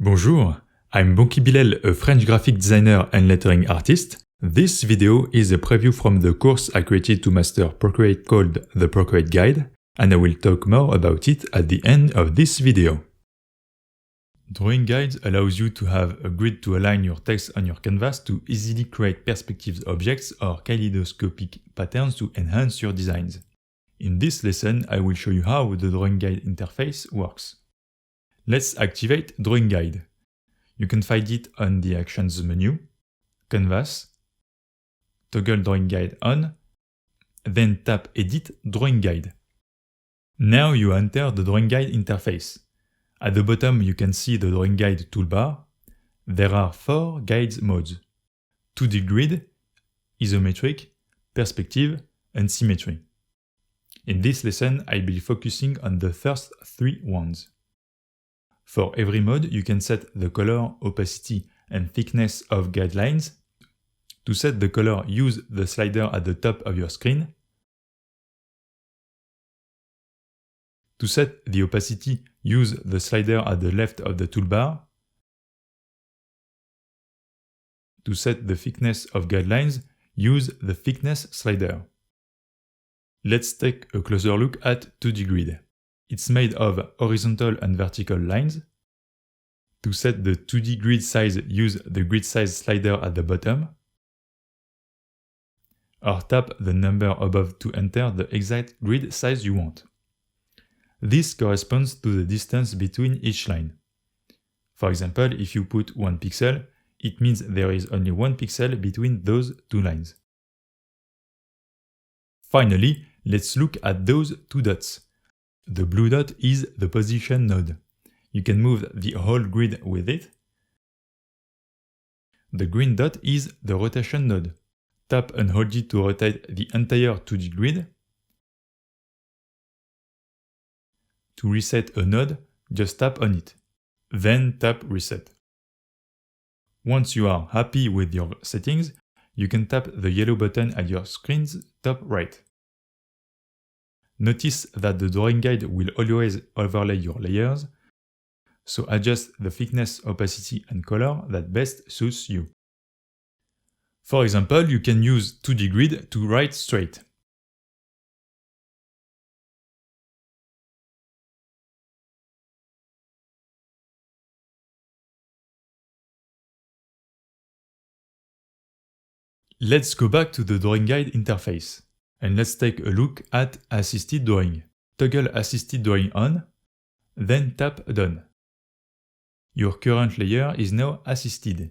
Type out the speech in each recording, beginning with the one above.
Bonjour, I'm Bonki Bilel, a French graphic designer and lettering artist. This video is a preview from the course I created to master Procreate called the Procreate Guide, and I will talk more about it at the end of this video. Drawing Guides allows you to have a grid to align your text on your canvas to easily create perspective objects or kaleidoscopic patterns to enhance your designs. In this lesson, I will show you how the Drawing Guide interface works. Let's activate Drawing Guide. You can find it on the Actions menu, Canvas, toggle Drawing Guide on, then tap Edit Drawing Guide. Now you enter the Drawing Guide interface. At the bottom you can see the Drawing Guide toolbar. There are 4 guides modes: 2D grid, isometric, perspective, and symmetry. In this lesson I'll be focusing on the first 3 ones. For every mode, you can set the color, opacity, and thickness of guidelines. To set the color, use the slider at the top of your screen. To set the opacity, use the slider at the left of the toolbar. To set the thickness of guidelines, use the thickness slider. Let's take a closer look at 2D grid. It's made of horizontal and vertical lines. To set the 2D grid size, use the grid size slider at the bottom. Or tap the number above to enter the exact grid size you want. This corresponds to the distance between each line. For example, if you put 1 pixel, it means there is only 1 pixel between those 2 lines. Finally, let's look at those 2 dots. The blue dot is the position node. You can move the whole grid with it. The green dot is the rotation node. Tap and hold it to rotate the entire 2D grid. To reset a node, just tap on it. Then tap Reset. Once you are happy with your settings, you can tap the yellow button at your screen's top right. Notice that the Drawing Guide will always overlay your layers, so adjust the thickness, opacity, and color that best suits you. For example, you can use 2D grid to write straight. Let's go back to the Drawing Guide interface. And let's take a look at Assisted Drawing. Toggle Assisted Drawing on, then tap Done. Your current layer is now assisted.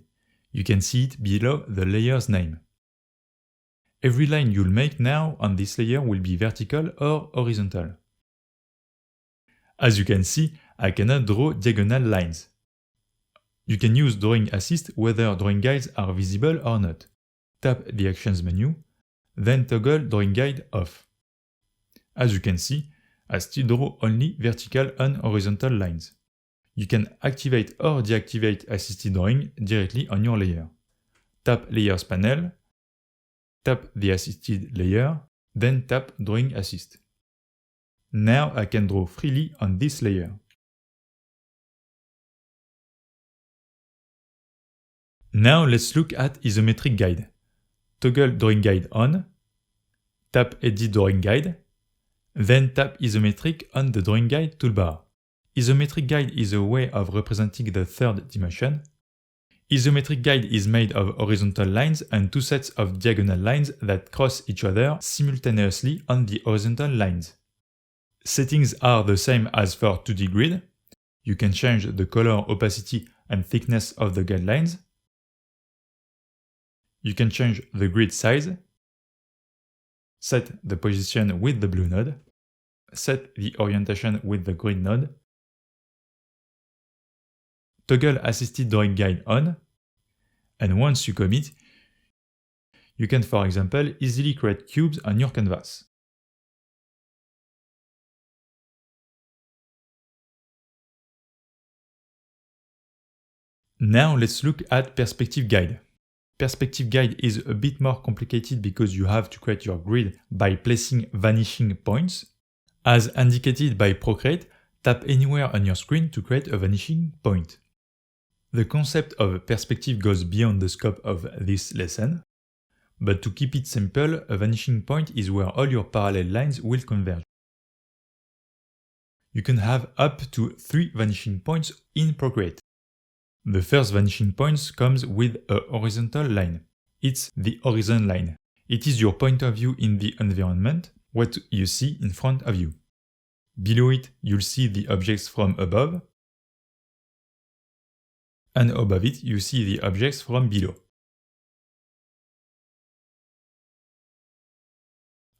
You can see it below the layer's name. Every line you'll make now on this layer will be vertical or horizontal. As you can see, I cannot draw diagonal lines. You can use Drawing Assist whether drawing guides are visible or not. Tap the Actions menu, then toggle Drawing Guide off. As you can see, I still draw only vertical and horizontal lines. You can activate or deactivate Assisted Drawing directly on your layer. Tap Layers panel, tap the assisted layer, then tap Drawing Assist. Now I can draw freely on this layer. Now let's look at Isometric Guide. Toggle Drawing Guide on, tap Edit Drawing Guide, then tap Isometric on the Drawing Guide toolbar. Isometric Guide is a way of representing the third dimension. Isometric Guide is made of horizontal lines and 2 sets of diagonal lines that cross each other simultaneously on the horizontal lines. Settings are the same as for 2D grid. You can change the color, opacity, and thickness of the guidelines. You can change the grid size, set the position with the blue node, set the orientation with the green node, toggle Assisted Drawing Guide on, and once you commit, you can, for example, easily create cubes on your canvas. Now let's look at Perspective Guide. Perspective Guide is a bit more complicated because you have to create your grid by placing vanishing points. As indicated by Procreate, tap anywhere on your screen to create a vanishing point. The concept of perspective goes beyond the scope of this lesson, but to keep it simple, a vanishing point is where all your parallel lines will converge. You can have up to 3 vanishing points in Procreate. The first vanishing point comes with a horizontal line. It's the horizon line. It is your point of view in the environment, what you see in front of you. Below it, you'll see the objects from above, and above it, you see the objects from below.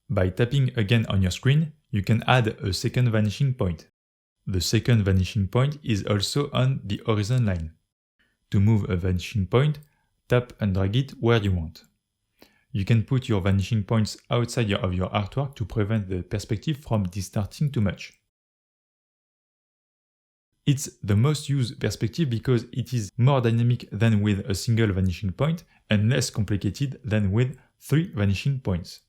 By tapping again on your screen, you can add a second vanishing point. The second vanishing point is also on the horizon line. To move a vanishing point, tap and drag it where you want. You can put your vanishing points outside of your artwork to prevent the perspective from distorting too much. It's the most used perspective because it is more dynamic than with a single vanishing point and less complicated than with 3 vanishing points.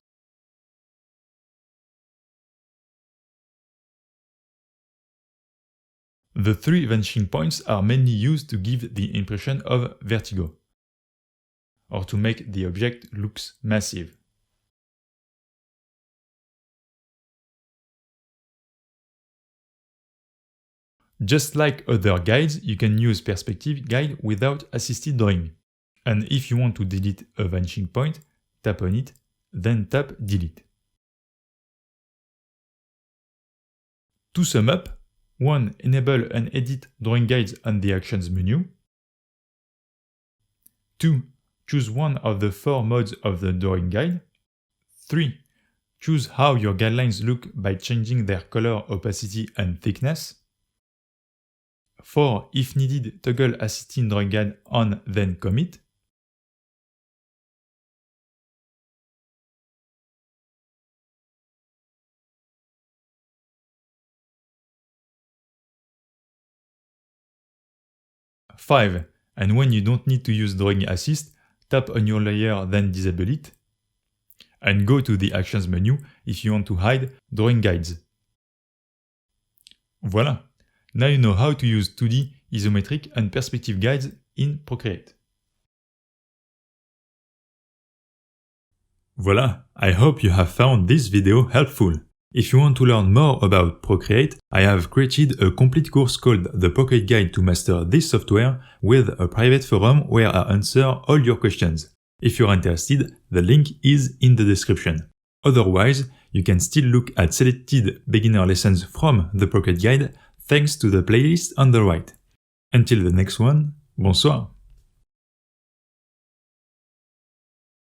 The 3 vanishing points are mainly used to give the impression of vertigo, or to make the object look massive. Just like other guides, you can use Perspective Guide without assisted drawing. And if you want to delete a vanishing point, tap on it, then tap Delete. To sum up, 1. Enable and edit drawing guides on the Actions menu. 2. Choose one of the 4 modes of the drawing guide. 3. Choose how your guidelines look by changing their color, opacity, and thickness. 4. If needed, toggle Assisted Drawing Guide on, then commit. Five. And when you don't need to use Drawing Assist, tap on your layer, then disable it. And go to the Actions menu if you want to hide drawing guides. Voilà! Now you know how to use 2D, isometric and perspective guides in Procreate. Voilà! I hope you have found this video helpful. If you want to learn more about Procreate, I have created a complete course called The Procreate Guide to Master this software with a private forum where I answer all your questions. If you're interested, the link is in the description. Otherwise, you can still look at selected beginner lessons from the Procreate Guide thanks to the playlist on the right. Until the next one, bonsoir!